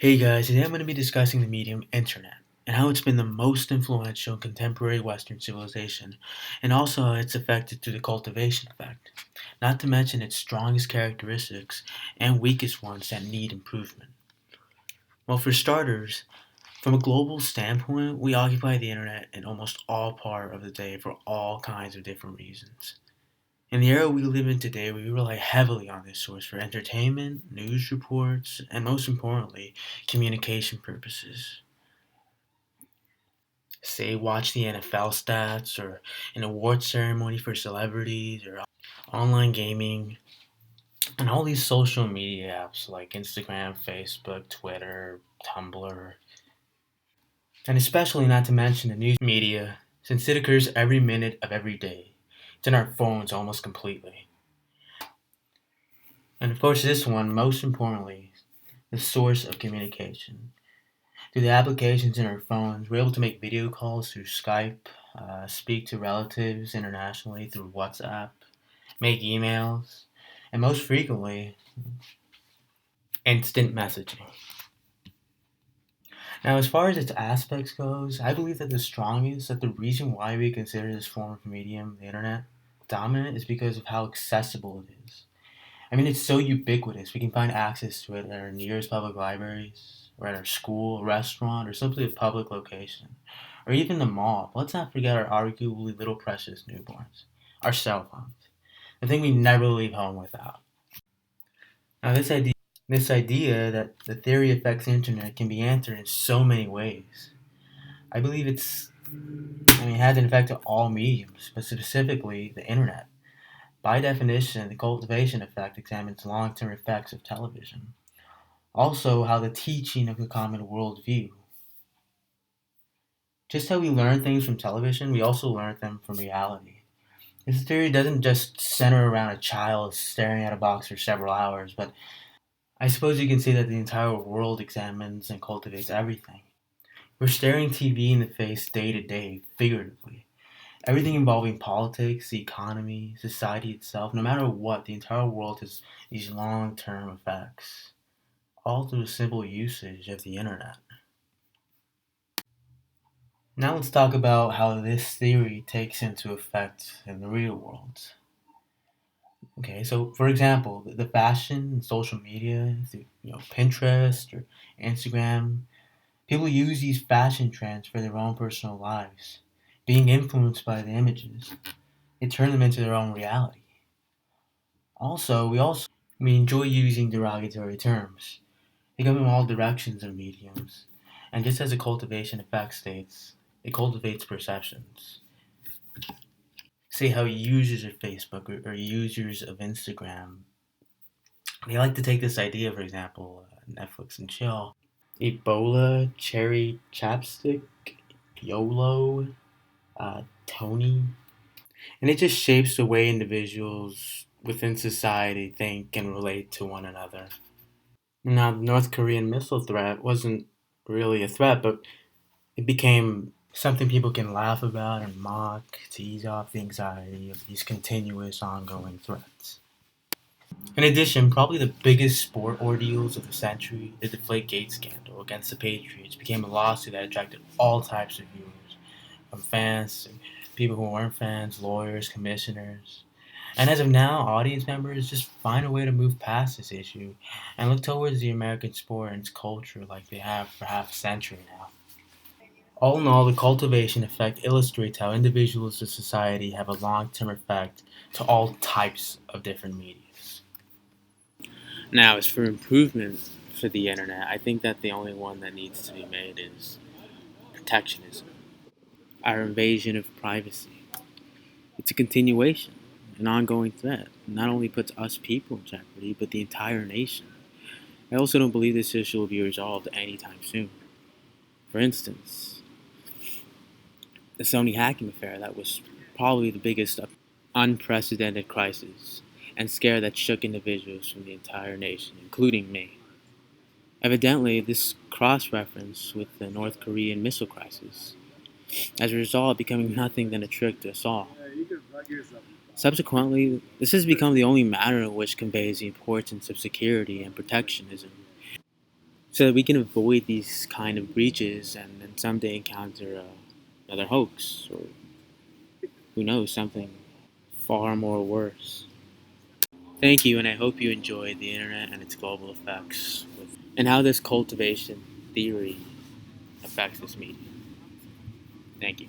Hey guys, today I'm going to be discussing the medium internet and how it's been the most influential in contemporary Western civilization, and also how it's affected through the cultivation effect, not to mention its strongest characteristics and weakest ones that need improvement. Well, for starters, from a global standpoint, we occupy the internet in almost all part of the day for all kinds of different reasons. In the era we live in today, we rely heavily on this source for entertainment, news reports, and most importantly, communication purposes. Say, watch the NFL stats, or an award ceremony for celebrities, or online gaming, and all these social media apps like Instagram, Facebook, Twitter, Tumblr, and especially not to mention the news media, since it occurs every minute of every day. It's in our phones almost completely. And of course, this one, most importantly, the source of communication. Through the applications in our phones, we're able to make video calls through Skype, speak to relatives internationally through WhatsApp, make emails, and most frequently, instant messaging. Now, as far as its aspects goes, I believe that the reason why we consider this form of medium, the internet, dominant is because of how accessible it is. I mean, it's so ubiquitous. We can find access to it at our nearest public libraries, or at our school, restaurant, or simply a public location, or even the mall. Let's not forget our arguably little precious newborns, our cell phones, the thing we never leave home without. Now, this idea that the theory affects the internet can be answered in so many ways. I believe it has an effect on all mediums, but specifically the internet. By definition, the cultivation effect examines long-term effects of television. Also, how the teaching of the common worldview. Just how we learn things from television, we also learn them from reality. This theory doesn't just center around a child staring at a box for several hours, but I suppose you can say that the entire world examines and cultivates everything. We're staring TV in the face day to day, figuratively. Everything involving politics, the economy, society itself, no matter what, the entire world has these long term effects, all through the simple usage of the internet. Now let's talk about how this theory takes into effect in the real world. Okay, so for example, the fashion and social media, through, Pinterest or Instagram, people use these fashion trends for their own personal lives, being influenced by the images. They turn them into their own reality. We enjoy using derogatory terms. They come in all directions of mediums. And just as a cultivation effect states, it cultivates perceptions. See how users of Facebook or users of Instagram, they like to take this idea, for example, Netflix and chill, Ebola, cherry chapstick, YOLO, Tony, and it just shapes the way individuals within society think and relate to one another. Now, the North Korean missile threat wasn't really a threat, but it became something people can laugh about and mock to ease off the anxiety of these continuous ongoing threats. In addition, probably the biggest sport ordeals of the century, the Deflategate scandal against the Patriots, became a lawsuit that attracted all types of viewers, from fans to people who weren't fans, lawyers, commissioners. And as of now, audience members just find a way to move past this issue and look towards the American sport and its culture like they have for half a century now. All in all, the cultivation effect illustrates how individuals of society have a long term effect to all types of different medias. Now, as for improvement for the internet, I think that the only one that needs to be made is protectionism, our invasion of privacy. It's a continuation, an ongoing threat. It not only puts us people in jeopardy, but the entire nation. I also don't believe this issue will be resolved anytime soon. For instance, the Sony hacking affair, that was probably the biggest unprecedented crisis and scare that shook individuals from the entire nation, including me. Evidently, this cross reference with the North Korean missile crisis, as a result, becoming nothing than a trick to us all. Subsequently, this has become the only matter which conveys the importance of security and protectionism. so that we can avoid these kind of breaches and then someday encounter another hoax or who knows, something far more worse. Thank you, and I hope you enjoyed the internet and its global effects and how this cultivation theory affects this medium. Thank you.